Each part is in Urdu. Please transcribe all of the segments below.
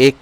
1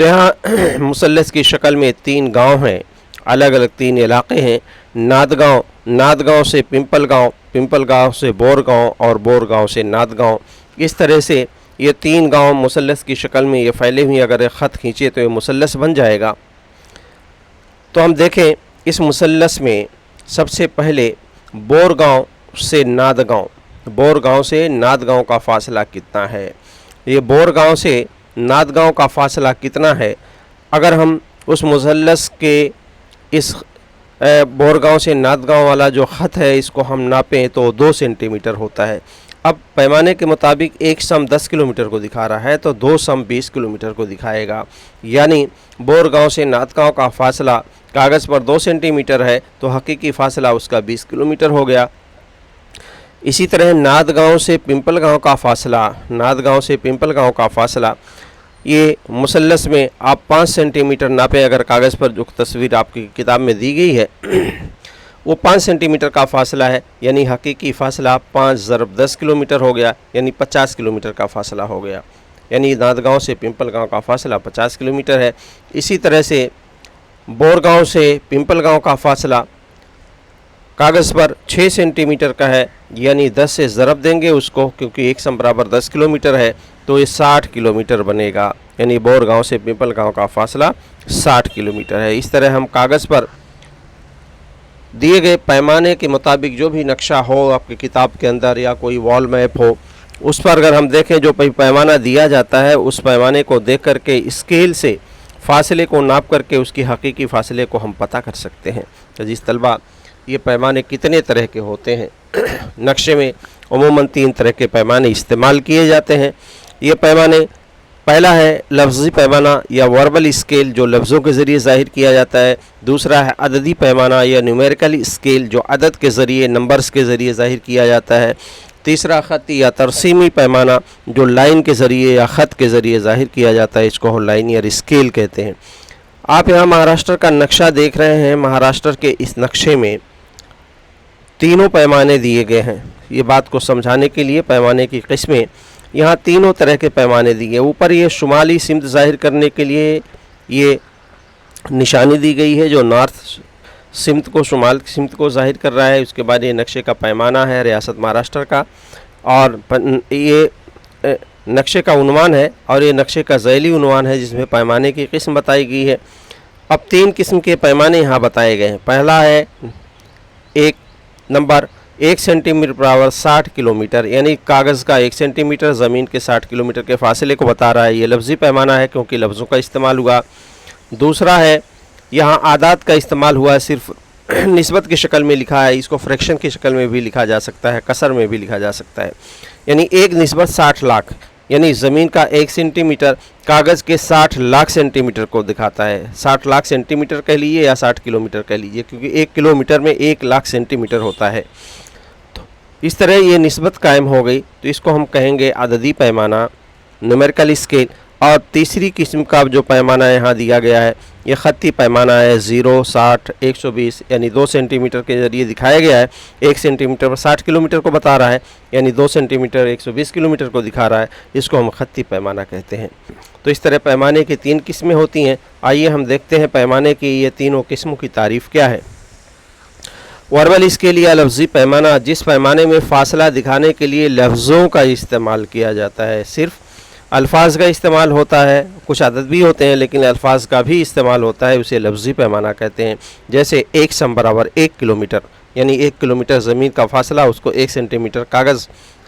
تو یہاں مثلث کی شکل میں 3 گاؤں ہیں، الگ الگ 3 علاقے ہیں، ناد گاؤں، ناد گاؤں سے پمپل گاؤں، پمپل گاؤں سے بور گاؤں اور بور گاؤں سے ناد گاؤں۔ اس طرح سے یہ 3 گاؤں مثلث کی شکل میں یہ پھیلے ہوئے، اگر ایک خط کھینچے تو یہ مثلث بن جائے گا۔ تو ہم دیکھیں اس مثلث میں سب سے پہلے بور گاؤں سے ناد گاؤں، بور گاؤں سے ناد گاؤں کا فاصلہ کتنا ہے؟ یہ بور گاؤں سے ناد گاؤں کا فاصلہ کتنا ہے؟ اگر ہم اس مثلث کے اس بور گاؤں سے ناد گاؤں والا جو خط ہے اس کو ہم ناپیں تو 2 سینٹی میٹر ہوتا ہے۔ اب پیمانے کے مطابق 1 سم 10 کلومیٹر کو دکھا رہا ہے تو 2 سم 20 کلومیٹر کو دکھائے گا، یعنی بور گاؤں سے ناد گاؤں کا فاصلہ کاغذ پر 2 سینٹی میٹر ہے تو حقیقی فاصلہ اس کا 20 کلومیٹر ہو گیا۔ اسی طرح ناد گاؤں سے پمپل گاؤں کا فاصلہ، ناد گاؤں سے پمپل گاؤں کا فاصلہ یہ مثلث میں آپ 5 سینٹی میٹر ناپیں، اگر کاغذ پر جو تصویر آپ کی کتاب میں دی گئی ہے وہ 5 سینٹی میٹر کا فاصلہ ہے، یعنی حقیقی فاصلہ 5 ضرب 10 کلومیٹر ہو گیا، یعنی 50 کلومیٹر کا فاصلہ ہو گیا، یعنی ناد گاؤں سے پمپل گاؤں کا فاصلہ 50 کلومیٹر ہے۔ اسی طرح سے بور گاؤں سے پمپل گاؤں کا فاصلہ کاغذ پر 6 سینٹی میٹر کا ہے، یعنی 10 سے ضرب دیں گے اس کو، کیونکہ 1 سم برابر 10 کلومیٹر ہے تو یہ 60 کلومیٹر بنے گا، یعنی بور گاؤں سے پمپل گاؤں کا فاصلہ 60 کلومیٹر ہے۔ اس طرح ہم کاغذ پر دیے گئے پیمانے کے مطابق جو بھی نقشہ ہو آپ کی کتاب کے اندر یا کوئی وال میپ ہو، اس پر اگر ہم دیکھیں جو پیمانہ دیا جاتا ہے اس پیمانے کو دیکھ کر کے اسکیل سے فاصلے کو ناپ کر کے اس کی حقیقی فاصلے کو ہم پتہ کر سکتے ہیں۔ عزیز طلبہ، یہ پیمانے کتنے طرح کے ہوتے ہیں؟ نقشے میں عموماً 3 طرح کے پیمانے استعمال کیے جاتے ہیں۔ یہ پیمانے، پہلا ہے لفظی پیمانہ یا وربل اسکیل جو لفظوں کے ذریعے ظاہر کیا جاتا ہے، دوسرا ہے عددی پیمانہ یا نیومیریکل اسکیل جو عدد کے ذریعے نمبرز کے ذریعے ظاہر کیا جاتا ہے، تیسرا خطی یا ترسیمی پیمانہ جو لائن کے ذریعے یا خط کے ذریعے ظاہر کیا جاتا ہے، اس کو لائنیئر اسکیل کہتے ہیں۔ آپ یہاں مہاراشٹر کا نقشہ دیکھ رہے ہیں، مہاراشٹر کے اس نقشے میں تینوں پیمانے دیے گئے ہیں۔ یہ بات کو سمجھانے کے لیے پیمانے کی قسمیں یہاں تینوں طرح کے پیمانے دیے گئے۔ اوپر یہ شمالی سمت ظاہر کرنے کے لیے یہ نشانی دی گئی ہے جو نارتھ سمت کو، شمال سمت کو ظاہر کر رہا ہے۔ اس کے بعد یہ نقشے کا پیمانہ ہے ریاست مہاراشٹر کا، اور یہ نقشے کا عنوان ہے اور یہ نقشے کا ذیلی عنوان ہے جس میں پیمانے کی قسم بتائی گئی ہے۔ اب 3 قسم کے پیمانے یہاں بتائے گئے ہیں۔ پہلا ہے ایک نمبر 1 سینٹی میٹر برابر 60 کلومیٹر، یعنی کاغذ کا 1 سینٹی میٹر زمین کے 60 کلومیٹر کے فاصلے کو بتا رہا ہے۔ یہ لفظی پیمانہ ہے کیونکہ لفظوں کا استعمال ہوا۔ دوسرا ہے یہاں اعداد کا استعمال ہوا ہے، صرف نسبت کی شکل میں لکھا ہے، اس کو فریکشن کی شکل میں بھی لکھا جا سکتا ہے، کسر میں بھی لکھا جا سکتا ہے، یعنی 1 نسبت 60 لاکھ، یعنی زمین کا 1 سینٹی میٹر کاغذ کے 60 لاکھ سینٹی میٹر کو دکھاتا ہے۔ 60 لاکھ سینٹی میٹر کہہ لیجیے یا 60 کلومیٹر کہہ لیجیے، کیونکہ 1 کلومیٹر میں 1 لاکھ سینٹی میٹر ہوتا ہے۔ تو اس طرح یہ نسبت قائم ہو گئی، تو اس کو ہم کہیں گے عددی پیمانہ، نیومیریکل اسکیل۔ اور تیسری قسم کا جو پیمانہ یہاں دیا گیا ہے یہ خطی پیمانہ ہے، 0، 60، 120، یعنی 2 سینٹی میٹر کے ذریعے دکھایا گیا ہے۔ 1 سینٹی میٹر پر 60 کلومیٹر کو بتا رہا ہے، یعنی 2 سینٹی میٹر 120 کلومیٹر کو دکھا رہا ہے، اس کو ہم خطی پیمانہ کہتے ہیں۔ تو اس طرح پیمانے کی 3 قسمیں ہوتی ہیں۔ آئیے ہم دیکھتے ہیں پیمانے کی یہ تینوں قسموں کی تعریف کیا ہے۔ وربل اسکیل یا لفظی پیمانہ، جس پیمانے میں فاصلہ دکھانے کے لیے لفظوں کا استعمال کیا جاتا ہے، صرف الفاظ کا استعمال ہوتا ہے، کچھ عدد بھی ہوتے ہیں لیکن الفاظ کا بھی استعمال ہوتا ہے، اسے لفظی پیمانہ کہتے ہیں۔ جیسے 1 سم برابر 1 کلومیٹر، یعنی 1 کلومیٹر زمین کا فاصلہ اس کو 1 سینٹی میٹر کاغذ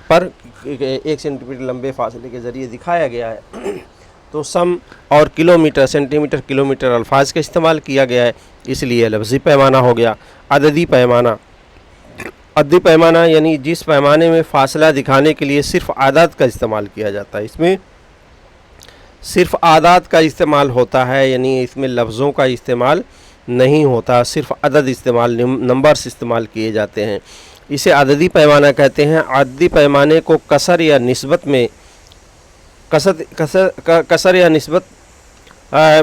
پر 1 سینٹی میٹر لمبے فاصلے کے ذریعے دکھایا گیا ہے۔ تو سم اور کلومیٹر، سینٹی میٹر، کلومیٹر الفاظ کا استعمال کیا گیا ہے، اس لیے لفظی پیمانہ ہو گیا۔ عددی پیمانہ، عددی پیمانہ یعنی جس پیمانے میں فاصلہ دکھانے کے لیے صرف اعداد کا استعمال کیا جاتا ہے، اس میں صرف اعداد کا استعمال ہوتا ہے، یعنی اس میں لفظوں کا استعمال نہیں ہوتا، صرف عدد استعمال، نمبرز استعمال کیے جاتے ہیں، اسے عددی پیمانہ کہتے ہیں۔ عددی پیمانے کو کسر یا نسبت میں کسر یا نسبت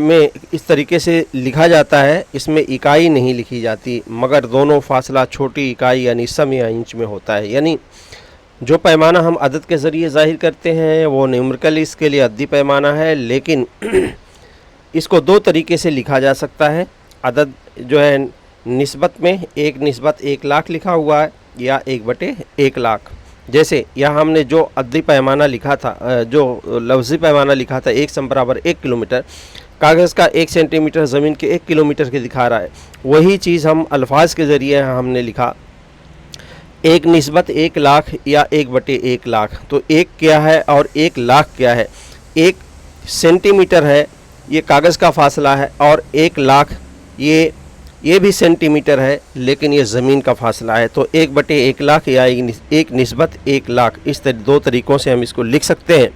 میں اس طریقے سے لکھا جاتا ہے، اس میں اکائی نہیں لکھی جاتی، مگر دونوں فاصلہ چھوٹی اکائی یعنی سم یا انچ میں ہوتا ہے۔ یعنی جو پیمانہ ہم عدد کے ذریعے ظاہر کرتے ہیں وہ نیومیریکل اسکیل یا عددی پیمانہ ہے، لیکن اس کو دو طریقے سے لکھا جا سکتا ہے. عدد جو ہے نسبت میں 1/1,00,000 لکھا ہوا ہے یا 1/1,00,000. جیسے یہاں ہم نے جو عددی پیمانہ لکھا تھا، جو لفظی پیمانہ لکھا تھا 1 سم برابر 1 کلومیٹر، کاغذ کا 1 سینٹی میٹر زمین کے 1 کلومیٹر کے دکھا رہا ہے. وہی چیز ہم الفاظ کے ذریعے ہم نے لکھا 1/1,00,000 یا 1/1,00,000. تو 1 کیا ہے اور 1,00,000 کیا ہے؟ 1 سینٹی میٹر ہے، یہ کاغذ کا فاصلہ ہے، اور 1,00,000 یہ بھی سینٹی میٹر ہے لیکن یہ زمین کا فاصلہ ہے. تو 1/1,00,000 یا 1/1,00,000، اس دو طریقوں سے ہم اس کو لکھ سکتے ہیں.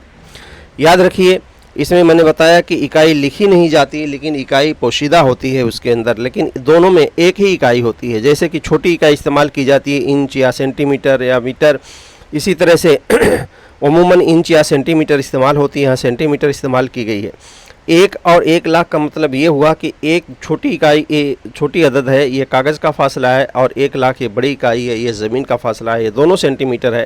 یاد رکھیے اس میں نے بتایا کہ اکائی لکھی نہیں جاتی لیکن اکائی پوشیدہ ہوتی ہے اس کے اندر، لیکن دونوں میں ایک ہی اکائی ہوتی ہے. جیسے کہ چھوٹی اکائی استعمال کی جاتی ہے انچ یا سینٹی میٹر یا میٹر، اسی طرح سے عموماً انچ یا سینٹی میٹر استعمال ہوتی ہے، یہاں سینٹی میٹر استعمال کی گئی ہے. 1 اور 1,00,000 کا مطلب یہ ہوا کہ ایک چھوٹی اکائی، چھوٹی عدد ہے، یہ کاغذ کا فاصلہ ہے، اور 1,00,000 یہ بڑی اکائی ہے، یہ زمین کا فاصلہ ہے، یہ دونوں سینٹی میٹر ہے.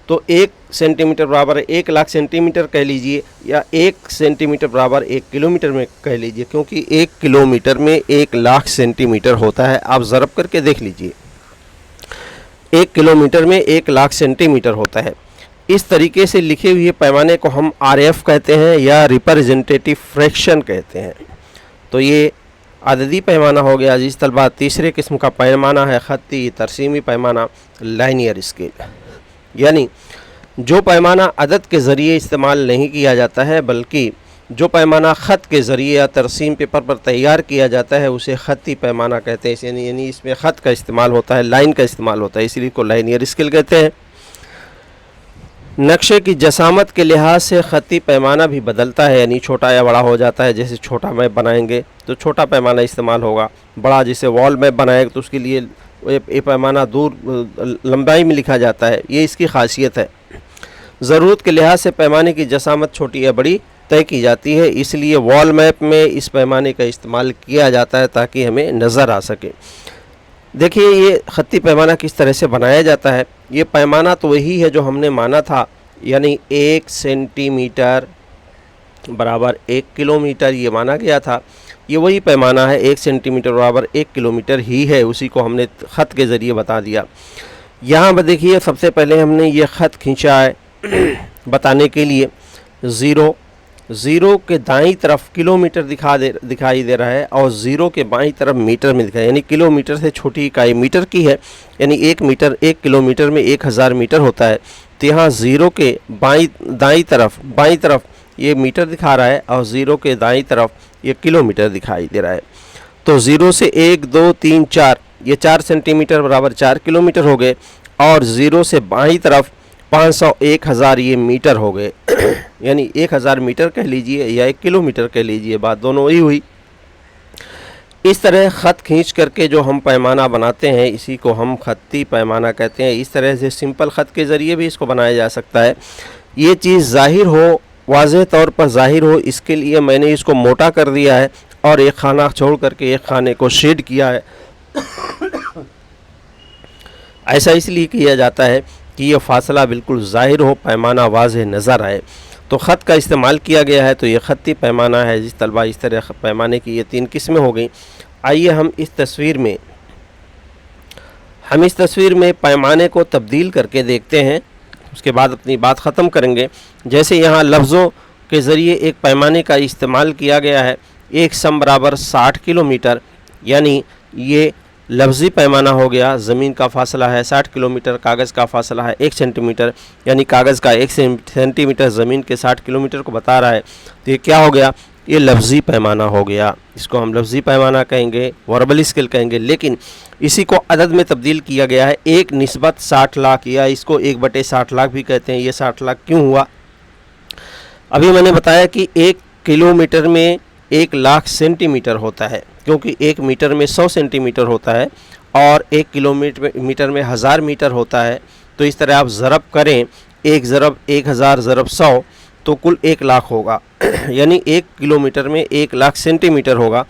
تو 1 سینٹی میٹر برابر 1,00,000 سینٹی میٹر کہہ لیجئے، یا 1 سینٹی میٹر برابر 1 کلومیٹر میں کہہ لیجئے، کیونکہ 1 کلومیٹر میں 1,00,000 سینٹی میٹر ہوتا ہے. آپ ضرب کر کے دیکھ لیجئے، 1 کلومیٹر میں 1,00,000 سینٹی میٹر ہوتا ہے. اس طریقے سے لکھے ہوئے پیمانے کو ہم RF کہتے ہیں یا ریپرزنٹیٹیو فریکشن کہتے ہیں. تو یہ عددی پیمانہ ہو گیا. عزیز طلبہ، تیسرے قسم کا پیمانہ ہے خطی ترسیمی پیمانہ، لائنیئر اسکیل. یعنی جو پیمانہ عدد کے ذریعے استعمال نہیں کیا جاتا ہے بلکہ جو پیمانہ خط کے ذریعے یا ترسیم پیپر پر تیار کیا جاتا ہے اسے خطی پیمانہ کہتے ہیں. یعنی اس میں خط کا استعمال ہوتا ہے، لائن کا استعمال ہوتا ہے، اس لیے کو لائنیئر اسکیل کہتے ہیں. نقشے کی جسامت کے لحاظ سے خطی پیمانہ بھی بدلتا ہے، یعنی چھوٹا یا بڑا ہو جاتا ہے. جیسے چھوٹا میپ بنائیں گے تو چھوٹا پیمانہ استعمال ہوگا، بڑا جیسے وال میپ بنائے گا تو اس کے لیے یہ پیمانہ دور لمبائی میں لکھا جاتا ہے. یہ اس کی خاصیت ہے. ضرورت کے لحاظ سے پیمانے کی جسامت چھوٹی یا بڑی طے کی جاتی ہے، اس لیے وال میپ میں اس پیمانے کا استعمال کیا جاتا ہے تاکہ ہمیں نظر آ سکے. دیکھیے یہ خطی پیمانہ کس طرح سے بنایا جاتا ہے. یہ پیمانہ تو وہی ہے جو ہم نے مانا تھا، یعنی 1 سینٹی میٹر برابر 1 کلومیٹر یہ مانا گیا تھا. یہ وہی پیمانہ ہے، 1 سینٹی میٹر برابر 1 کلومیٹر ہی ہے، اسی کو ہم نے خط کے ذریعے بتا دیا. یہاں پر دیکھیے سب سے پہلے ہم نے یہ خط کھینچا ہے بتانے کے لیے. 0 کے دائیں طرف کلومیٹر دکھائی دے رہا ہے، اور 0 کے بائیں طرف میٹر میں دکھائی، یعنی کلومیٹر سے چھوٹی اکائی میٹر کی ہے. یعنی 1 کلومیٹر میں 1,000 میٹر ہوتا ہے. تو یہاں 0 کے بائیں طرف یہ میٹر دکھا رہا ہے، اور 0 کے دائیں طرف یہ کلومیٹر دکھائی دے رہا ہے. تو 0 سے 1 2 3 4 یہ 4 سینٹی میٹر برابر 4 کلومیٹر ہو گئے، اور 0 سے بائیں طرف 500 1,000 یہ میٹر ہو گئے. یعنی 1,000 میٹر کہہ لیجئے یا 1 کلومیٹر کہہ لیجئے، بات دونوں وہی ہوئی. اس طرح خط کھینچ کر کے جو ہم پیمانہ بناتے ہیں اسی کو ہم خطی پیمانہ کہتے ہیں. اس طرح سے سمپل خط کے ذریعے بھی اس کو بنایا جا سکتا ہے. یہ چیز ظاہر ہو، واضح طور پر ظاہر ہو، اس کے لیے میں نے اس کو موٹا کر دیا ہے اور ایک خانہ چھوڑ کر کے ایک خانے کو شیڈ کیا ہے. ایسا اس لیے کیا جاتا ہے کہ یہ فاصلہ بالکل ظاہر ہو، پیمانہ واضح نظر آئے. تو خط کا استعمال کیا گیا ہے، تو یہ خطی پیمانہ ہے. جس طلبہ اس طرح پیمانے کی یہ 3 قسمیں ہو گئیں. آئیے ہم اس تصویر میں پیمانے کو تبدیل کر کے دیکھتے ہیں، اس کے بعد اپنی بات ختم کریں گے. جیسے یہاں لفظوں کے ذریعے ایک پیمانے کا استعمال کیا گیا ہے. 1 سم برابر 60 کلومیٹر، یعنی یہ لفظی پیمانہ ہو گیا. زمین کا فاصلہ ہے 60 کلومیٹر، کاغذ کا فاصلہ ہے 1 سینٹی میٹر، یعنی کاغذ کا 1 سینٹی میٹر زمین کے 60 کلومیٹر کو بتا رہا ہے. تو یہ کیا ہو گیا؟ یہ لفظی پیمانہ ہو گیا. اس کو ہم لفظی پیمانہ کہیں گے، وربل اسکیل کہیں گے. لیکن اسی کو عدد میں تبدیل کیا گیا ہے. 1/60,00,000 یا اس کو 1/60,00,000 بھی کہتے ہیں. یہ 60,00,000 کیوں ہوا؟ ابھی میں نے بتایا کہ 1 کلومیٹر میں 1,00,000 سینٹی میٹر ہوتا ہے، کیونکہ 1 میٹر میں 100 سینٹی میٹر ہوتا ہے اور 1 کلومیٹر میں 1000 میٹر ہوتا ہے. تو اس طرح آپ ضرب کریں، 1 ضرب 1000 ضرب 100 تو کل 1,00,000 ہوگا. یعنی 1 کلومیٹر میں 1,00,000 سینٹی میٹر ہوگا.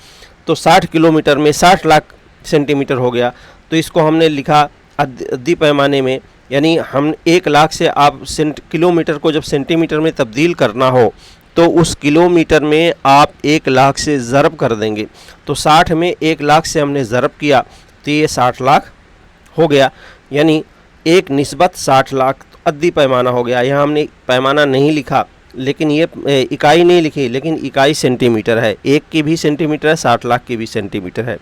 تو 60 کلومیٹر میں 60,00,000 سینٹی میٹر ہو گیا. تو اس کو ہم نے لکھا عددی پیمانے میں، یعنی ہم 1,00,000 سے آپ کلومیٹر کو جب سینٹی میٹر میں تبدیل کرنا ہو تو اس کلومیٹر میں آپ 1,00,000 سے ضرب کر دیں گے. تو 60 میں 1,00,000 سے ہم نے ضرب کیا تو یہ 60 لاکھ ہو گیا، یعنی 1:60,00,000 عددی پیمانہ ہو گیا. یہاں ہم نے پیمانہ نہیں لکھا لیکن یہ اکائی نہیں لکھی، لیکن اکائی سینٹی میٹر ہے، 1 کی بھی سینٹی میٹر ہے، 60 لاکھ کی بھی سینٹی میٹر ہے.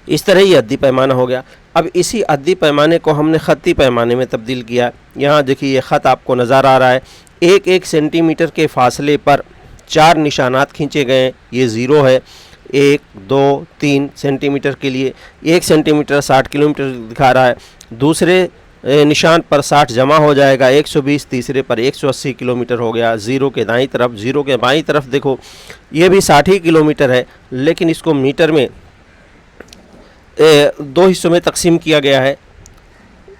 اس طرح یہ عددی پیمانہ ہو گیا. اب اسی عددی پیمانے کو ہم نے خطی پیمانے میں تبدیل کیا. یہاں دیکھیے یہ خط آپ کو نظر آ رہا ہے، 1 سینٹی میٹر کے فاصلے پر 4 نشانات کھینچے گئے ہیں. یہ 0 ہے، 1 2 3 سینٹی میٹر کے لیے. 1 سینٹی میٹر 60 کلومیٹر دکھا رہا ہے. دوسرے نشان پر 60 جمع ہو جائے گا 120، تیسرے پر 180 کلومیٹر ہو گیا. 0 کے دائیں طرف، 0 کے بائیں طرف دیکھو یہ بھی 60 کلومیٹر ہے، لیکن اس کو میٹر میں 2 حصوں میں تقسیم کیا گیا ہے.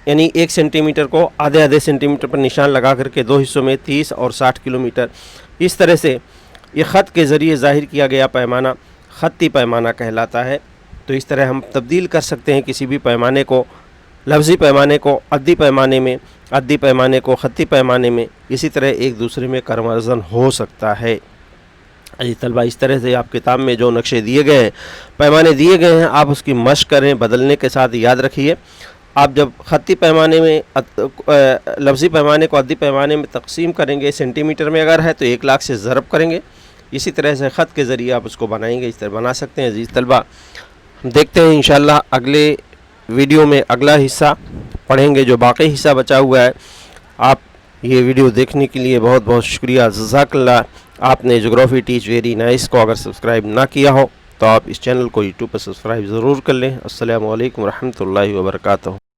یعنی 1 سینٹی میٹر کو آدھے سینٹی میٹر پر نشان لگا کر کے 2 حصوں میں 30 اور 60 کلومیٹر. اس طرح سے یہ خط کے ذریعے ظاہر کیا گیا پیمانہ خطی پیمانہ کہلاتا ہے. تو اس طرح ہم تبدیل کر سکتے ہیں کسی بھی پیمانے کو، لفظی پیمانے کو عددی پیمانے میں، عددی پیمانے کو خطی پیمانے میں. اسی طرح ایک دوسرے میں کنورژن ہو سکتا ہے. جی طلبہ، اس طرح سے آپ کتاب میں جو نقشے دیے گئے ہیں، پیمانے دیے گئے ہیں، آپ اس کی مشق کریں بدلنے کے ساتھ. یاد رکھیے آپ جب خطی پیمانے میں لفظی پیمانے کو عددی پیمانے میں تقسیم کریں گے، سینٹی میٹر میں اگر ہے تو 1,00,000 سے ضرب کریں گے. اسی طرح سے خط کے ذریعے آپ اس کو بنائیں گے، اس طرح بنا سکتے ہیں. عزیز طلبہ، دیکھتے ہیں انشاءاللہ اگلے ویڈیو میں اگلا حصہ پڑھیں گے، جو باقی حصہ بچا ہوا ہے. آپ یہ ویڈیو دیکھنے کے لیے بہت بہت شکریہ. جزاک اللہ. آپ نے جغرافی ٹیچ ویری نائس کو اگر سبسکرائب نہ کیا ہو تو آپ اس چینل کو یوٹیوب پر سبسکرائب ضرور کر لیں. السلام علیکم ورحمۃ اللہ وبرکاتہ.